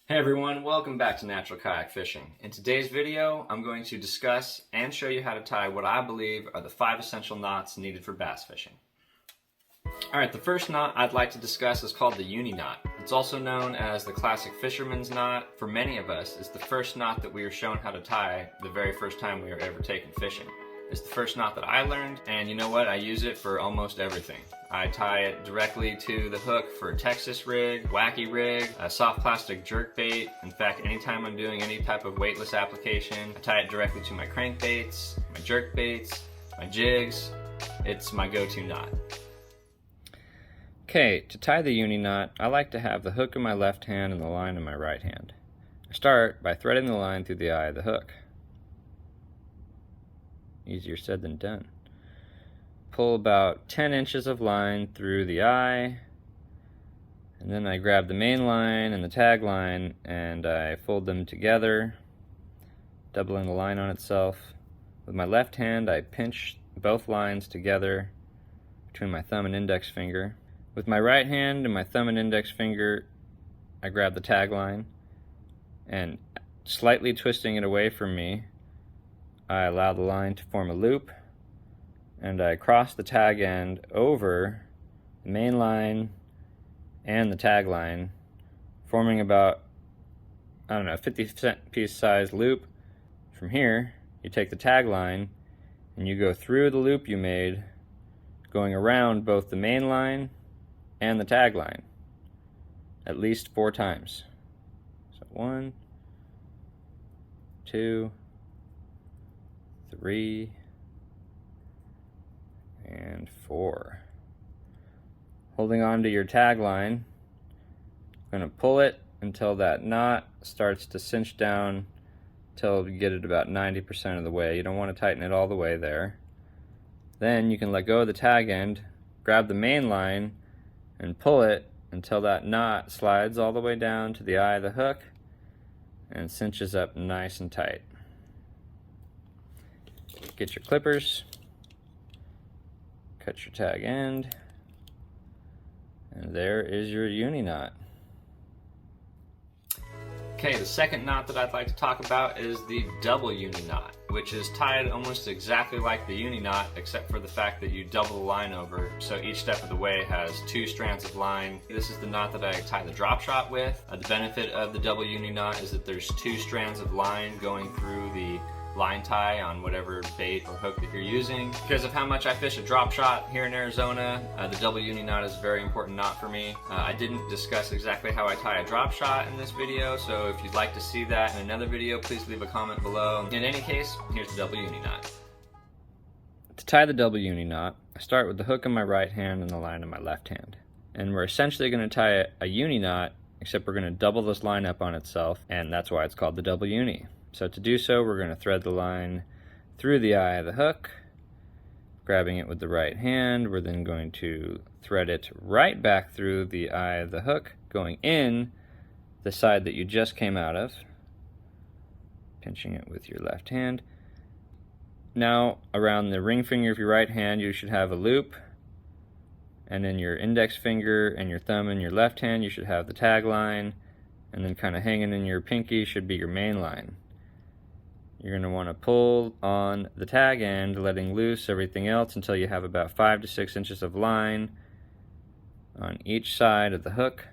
Hey everyone, welcome back to Natural Kayak Fishing. In today's video, I'm going to discuss and show you how to tie what I believe are the 5 essential knots needed for bass fishing. Alright, the first knot I'd like to discuss is called the Uni Knot. It's also known as the classic fisherman's knot. For many of us, it's the first knot that we were shown how to tie the very first time we were ever taken fishing. It's the first knot that I learned, and you know what? I use it for almost everything. I tie it directly to the hook for a Texas rig, wacky rig, a soft plastic jerk bait. In fact, anytime I'm doing any type of weightless application, I tie it directly to my crankbaits, my jerk baits, my jigs. It's my go-to knot. Okay, to tie the Uni knot, I like to have the hook in my left hand and the line in my right hand. I start by threading the line through the eye of the hook. Easier said than done. Pull about 10 inches of line through the eye, and then I grab the main line and the tag line and I fold them together, doubling the line on itself. With my left hand I pinch both lines together between my thumb and index finger. With my right hand and my thumb and index finger I grab the tag line, and slightly twisting it away from me, I allow the line to form a loop, and I cross the tag end over the main line and the tag line, forming about, 50 piece size loop. From here, you take the tag line and you go through the loop you made, going around both the main line and the tag line, at least 4 times. So 1, 2, 3, and 4. Holding on to your tag line, I'm going to pull it until that knot starts to cinch down until you get it about 90% of the way. You don't want to tighten it all the way there. Then you can let go of the tag end, grab the main line, and pull it until that knot slides all the way down to the eye of the hook and cinches up nice and tight. Get your clippers, cut your tag end, and there is your Uni knot. Okay, the second knot that I'd like to talk about is the double Uni knot, which is tied almost exactly like the Uni knot, except for the fact that you double the line over, so each step of the way has 2 strands of line. This is the knot that I tie the drop shot with. The benefit of the double Uni knot is that there's 2 strands of line going through the line tie on whatever bait or hook that you're using. Because of how much I fish a drop shot here in Arizona, the double Uni knot is a very important knot for me. I didn't discuss exactly how I tie a drop shot in this video, so if you'd like to see that in another video, please leave a comment below. In any case, here's the double Uni knot. To tie the double Uni knot, I start with the hook in my right hand and the line in my left hand. And we're essentially going to tie a Uni knot, except we're going to double this line up on itself, and that's why it's called the double Uni. So to do so, we're going to thread the line through the eye of the hook, grabbing it with the right hand. We're then going to thread it right back through the eye of the hook, going in the side that you just came out of, pinching it with your left hand. Now, around the ring finger of your right hand, you should have a loop, and in your index finger and your thumb in your left hand, you should have the tag line, and then kind of hanging in your pinky should be your main line. You're going to want to pull on the tag end, letting loose everything else until you have about 5 to 6 inches of line on each side of the hook.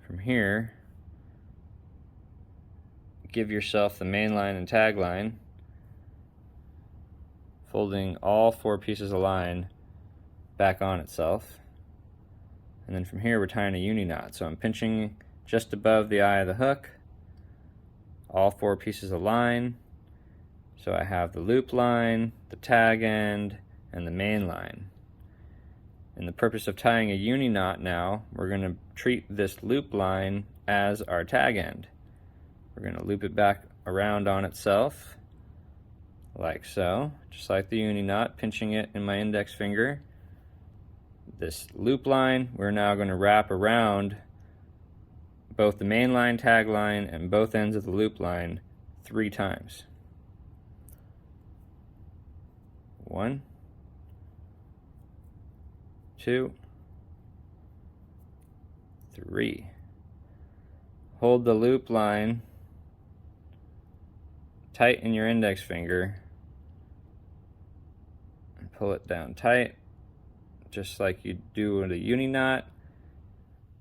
From here, give yourself the main line and tag line, folding all 4 pieces of line back on itself. And then from here, we're tying a Uni knot. So I'm pinching just above the eye of the hook, all 4 pieces of line. So I have the loop line, the tag end, and the main line. In the purpose of tying a Uni knot now, we're going to treat this loop line as our tag end. We're going to loop it back around on itself, like so, just like the Uni knot, pinching it in my index finger. This loop line, we're now going to wrap around both the main line, tag line, and both ends of the loop line 3 times. 1, 2, 3. hold the loop line tight in your index finger and pull it down tight, just like you do with a uni knot.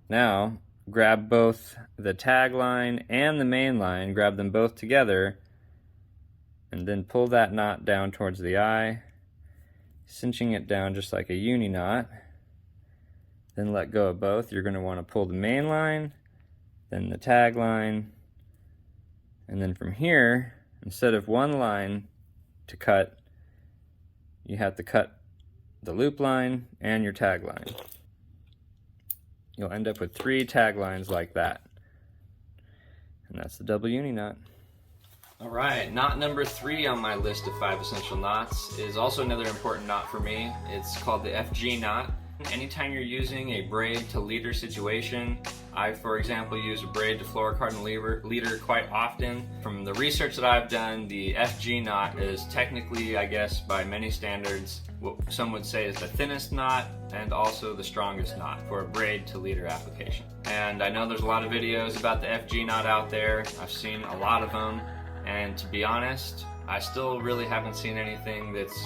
Now, grab both the tag line and the main line, grab them both together, and then pull that knot down towards the eye, cinching it down just like a uni knot. Then let go of both. You're going to want to pull the main line, then the tag line, and then from here, instead of one line to cut, you have to cut the loop line and your tag line. You'll end up with 3 tag lines like that. And that's the double uni knot. Alright, knot number 3 on my list of 5 essential knots is also another important knot for me. It's called the FG knot. Anytime you're using a braid to leader situation, I, for example, use a braid to fluorocarbon leader quite often. From the research that I've done, the FG knot is technically, I guess, by many standards, what some would say is the thinnest knot and also the strongest knot for a braid to leader application. And I know there's a lot of videos about the FG knot out there. I've seen a lot of them, and to be honest, I still really haven't seen anything that's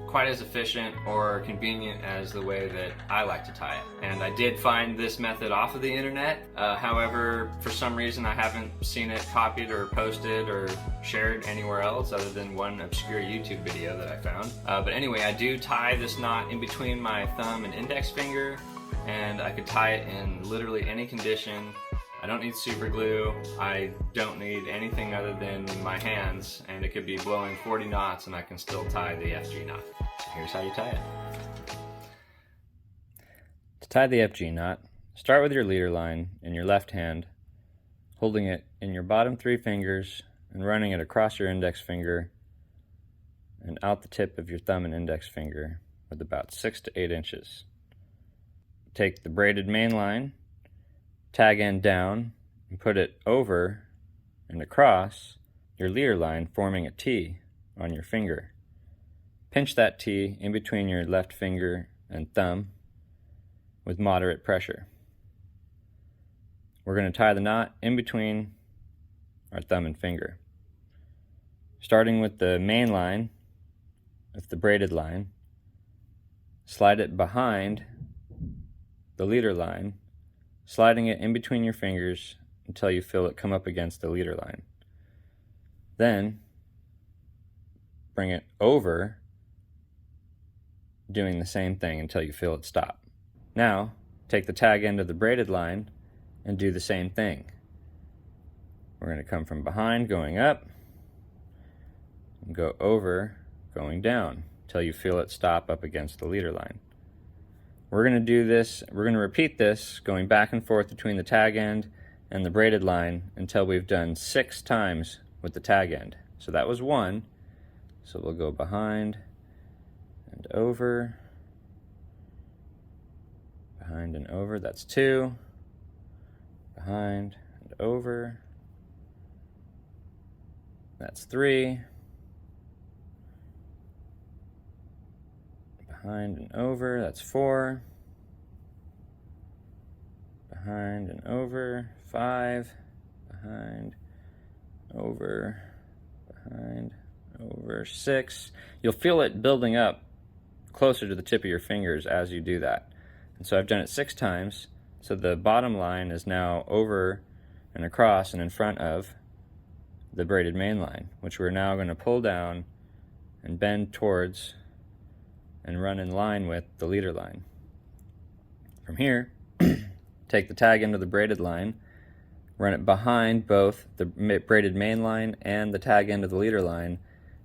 quite as efficient or convenient as the way that I like to tie it. And I did find this method off of the internet. However, for some reason I haven't seen it copied or posted or shared anywhere else other than one obscure YouTube video that I found. But anyway, I do tie this knot in between my thumb and index finger, and I could tie it in literally any condition. I don't need super glue, I don't need anything other than my hands, and it could be blowing 40 knots and I can still tie the FG knot. So here's how you tie it. To tie the FG knot, start with your leader line in your left hand, holding it in your bottom 3 fingers and running it across your index finger and out the tip of your thumb and index finger with about 6 to 8 inches. Take the braided main line, tag end down, and put it over and across your leader line, forming a T on your finger. Pinch that T in between your left finger and thumb with moderate pressure. We're going to tie the knot in between our thumb and finger. Starting with the main line, with the braided line, slide it behind the leader line, sliding it in between your fingers until you feel it come up against the leader line. Then bring it over, doing the same thing until you feel it stop. Now, take the tag end of the braided line and do the same thing. We're going to come from behind, going up, and go over, going down, until you feel it stop up against the leader line. We're going to do this, we're going to repeat this, going back and forth between the tag end and the braided line until we've done 6 times with the tag end. So that was 1, so we'll go behind and over, behind and over, that's 2, behind and over, that's 3, behind and over, that's 4, behind and over, 5, behind, over, behind, over, 6. You'll feel it building up closer to the tip of your fingers as you do that. And so I've done it 6 times, so the bottom line is now over and across and in front of the braided main line, which we're now going to pull down and bend towards and run in line with the leader line. From here, take the tag end of the braided line, run it behind both the braided main line and the tag end of the leader line,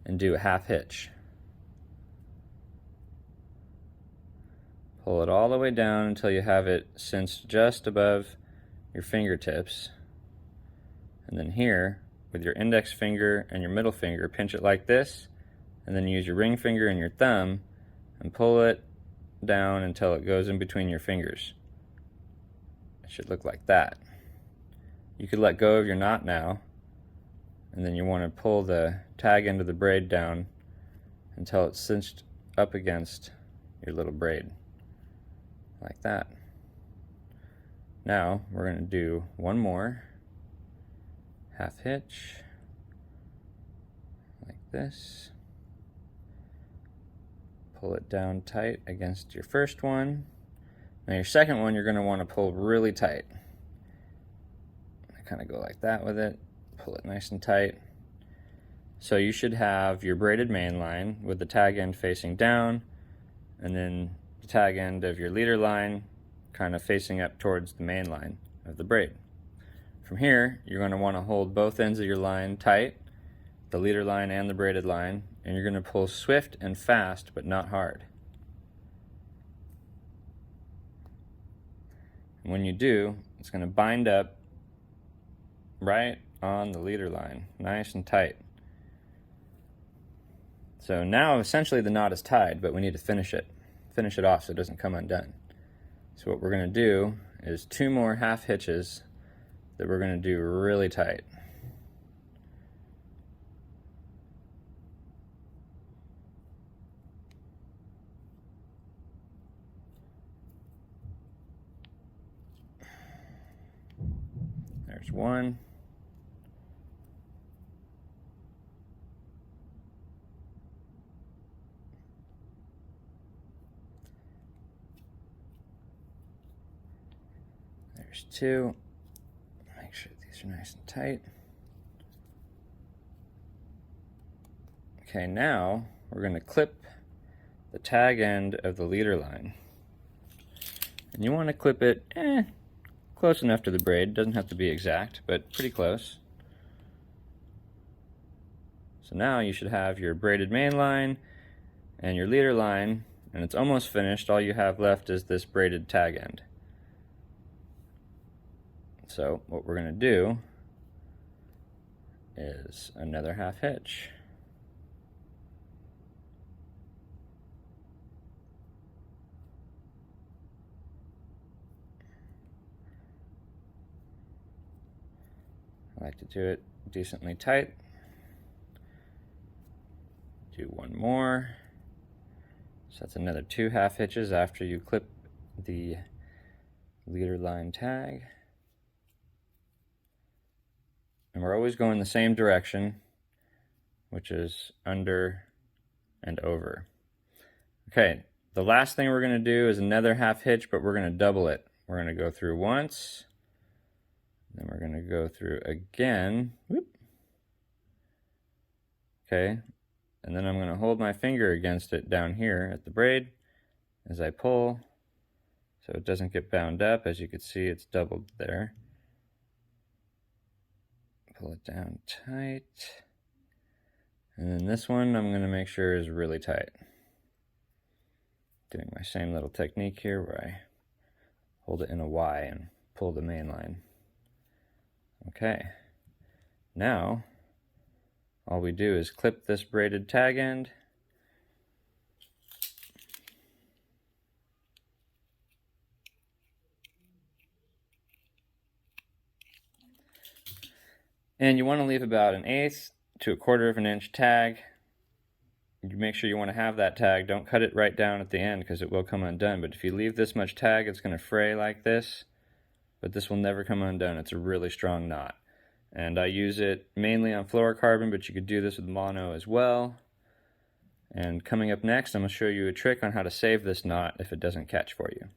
and do a half hitch. Pull it all the way down until you have it cinched just above your fingertips. And then here, with your index finger and your middle finger, pinch it like this, and then use your ring finger and your thumb and pull it down until it goes in between your fingers. It should look like that. You could let go of your knot now, and then you want to pull the tag end of the braid down until it's cinched up against your little braid, like that. Now we're going to do one more, half hitch, like this. Pull it down tight against your first one. Now your second one you're going to want to pull really tight. Kind of go like that with it, pull it nice and tight. So you should have your braided main line with the tag end facing down, and then the tag end of your leader line kind of facing up towards the main line of the braid. From here, you're going to want to hold both ends of your line tight, the leader line and the braided line, and you're going to pull swift and fast, but not hard. And when you do, it's going to bind up right on the leader line, nice and tight. So now essentially the knot is tied, but we need to finish it off so it doesn't come undone. So what we're going to do is 2 more half hitches that we're going to do really tight. There's one. There's 2. Make sure these are nice and tight. Okay, now we're going to clip the tag end of the leader line. And you want to clip it close enough to the braid. Doesn't have to be exact, but pretty close. So now you should have your braided main line and your leader line, and it's almost finished. All you have left is this braided tag end. So what we're going to do is another half hitch. I like to do it decently tight. Do one more. So that's another 2 half hitches after you clip the leader line tag. And we're always going the same direction, which is under and over. Okay, the last thing we're going to do is another half hitch, but we're going to double it. We're going to go through once, then we're going to go through again. Whoop. Okay, and then I'm going to hold my finger against it down here at the braid as I pull, so it doesn't get bound up. As you can see, it's doubled there. Pull it down tight. And then this one I'm going to make sure is really tight. Doing my same little technique here where I hold it in a Y and pull the main line. Okay. Now, all we do is clip this braided tag end. And you want to leave about 1/8 to 1/4 of an inch tag. You make sure you want to have that tag. Don't cut it right down at the end because it will come undone. But if you leave this much tag, it's going to fray like this. But this will never come undone. It's a really strong knot. And I use it mainly on fluorocarbon, but you could do this with mono as well. And coming up next, I'm going to show you a trick on how to save this knot if it doesn't catch for you.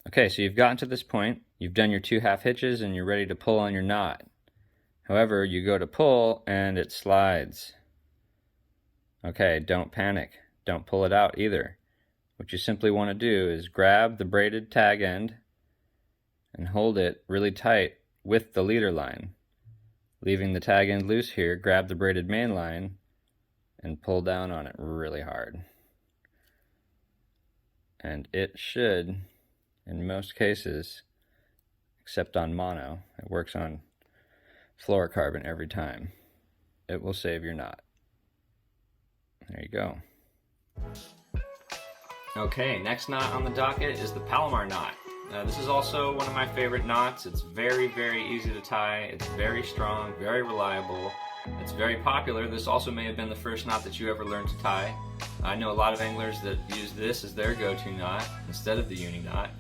Okay, so you've gotten to this point, you've done your 2 half hitches, and you're ready to pull on your knot. However, you go to pull, and it slides. Okay, don't panic. Don't pull it out either. What you simply want to do is grab the braided tag end and hold it really tight with the leader line. Leaving the tag end loose here, grab the braided main line and pull down on it really hard. And it should, in most cases, except on mono, it works on fluorocarbon every time, it will save your knot. There you go. Okay, next knot on the docket is the Palomar knot, This is also one of my favorite knots. It's very, very easy to tie. It's very strong, very reliable. It's very popular. This also may have been the first knot that you ever learned to tie. I know a lot of anglers that use this as their go-to knot instead of the Uni Knot.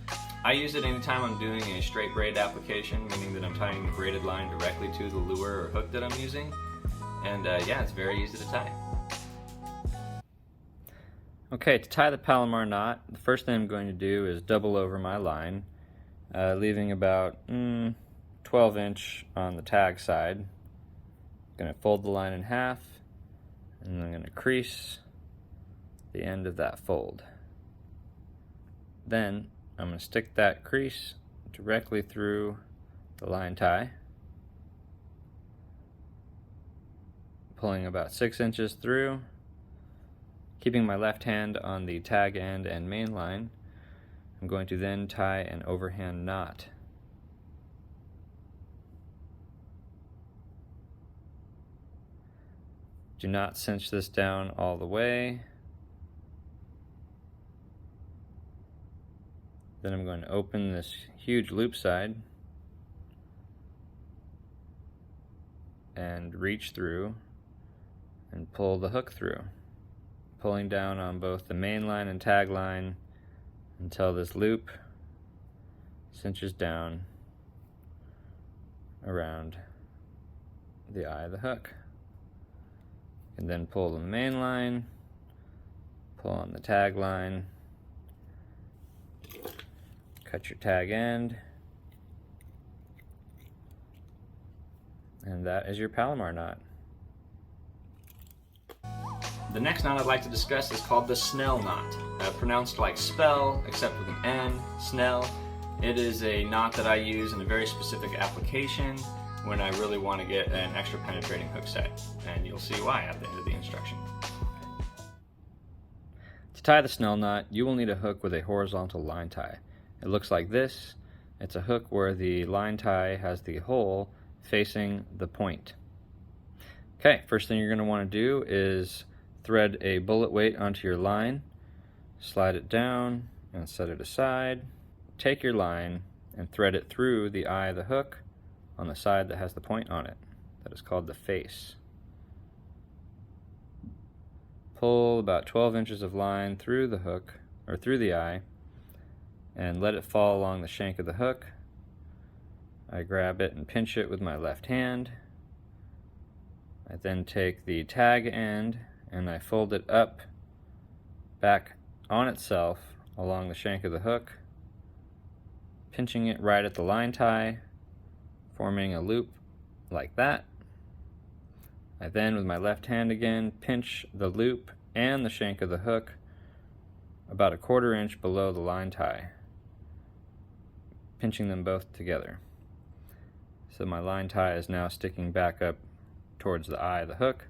I use it anytime I'm doing a straight braid application, meaning that I'm tying the braided line directly to the lure or hook that I'm using. And yeah, it's very easy to tie. Okay, to tie the Palomar knot, the first thing I'm going to do is double over my line, leaving about 12 inch on the tag side. I'm going to fold the line in half, and I'm going to crease the end of that fold. Then I'm going to stick that crease directly through the line tie, pulling about 6 inches through. Keeping my left hand on the tag end and main line, I'm going to then tie an overhand knot. Do not cinch this down all the way. Then I'm going to open this huge loop side and reach through and pull the hook through, pulling down on both the main line and tag line until this loop cinches down around the eye of the hook. And then pull the main line, pull on the tag line, cut your tag end, and that is your Palomar knot. The next knot I'd like to discuss is called the Snell Knot, pronounced like spell, except with an N, Snell. It is a knot that I use in a very specific application when I really want to get an extra penetrating hook set, and you'll see why at the end of the instruction. To tie the Snell knot, you will need a hook with a horizontal line tie. It looks like this. It's a hook where the line tie has the hole facing the point. Okay, first thing you're going to want to do is thread a bullet weight onto your line, slide it down and set it aside. Take your line and thread it through the eye of the hook on the side that has the point on it. That is called the face. Pull about 12 inches of line through the hook, or through the eye, and let it fall along the shank of the hook. I grab it and pinch it with my left hand. I then take the tag end and I fold it up back on itself along the shank of the hook, pinching it right at the line tie, forming a loop like that. I then, with my left hand again, pinch the loop and the shank of the hook about a 1/4 inch below the line tie, pinching them both together. So my line tie is now sticking back up towards the eye of the hook.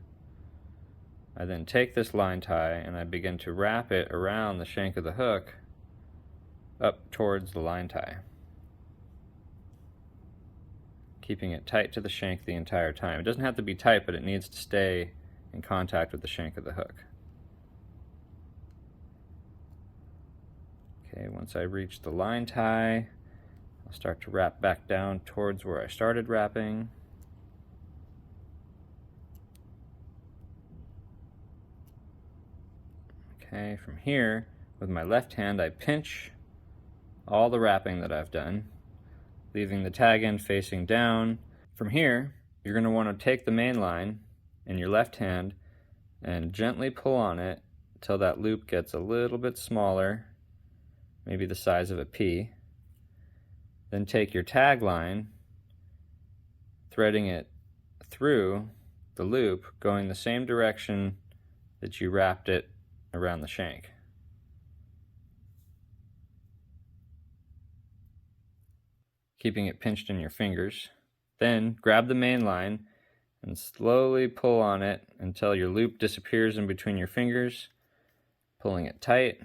I then take this line tie and I begin to wrap it around the shank of the hook up towards the line tie, keeping it tight to the shank the entire time. It doesn't have to be tight, but it needs to stay in contact with the shank of the hook. Okay, once I reach the line tie, I'll start to wrap back down towards where I started wrapping. Okay, from here, with my left hand, I pinch all the wrapping that I've done, leaving the tag end facing down. From here, you're going to want to take the main line in your left hand and gently pull on it until that loop gets a little bit smaller, maybe the size of a pea. Then take your tag line, threading it through the loop, going the same direction that you wrapped it around the shank. Keeping it pinched in your fingers. Then grab the main line and slowly pull on it until your loop disappears in between your fingers, pulling it tight.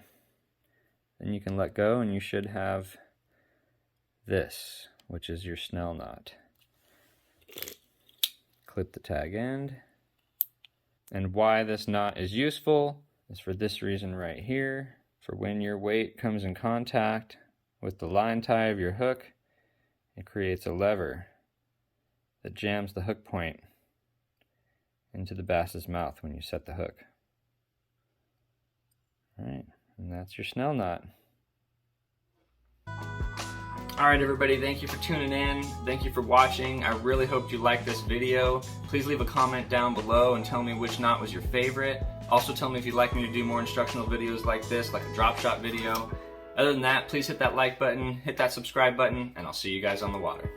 Then you can let go and you should have this, which is your Snell knot. Clip the tag end. And why this knot is useful is for this reason right here. For when your weight comes in contact with the line tie of your hook, it creates a lever that jams the hook point into the bass's mouth when you set the hook. Alright, and that's your Snell knot. Alright everybody, thank you for tuning in. Thank you for watching. I really hope you liked this video. Please leave a comment down below and tell me which knot was your favorite. Also tell me if you'd like me to do more instructional videos like this, like a drop shot video. Other than that, please hit that like button, hit that subscribe button, and I'll see you guys on the water.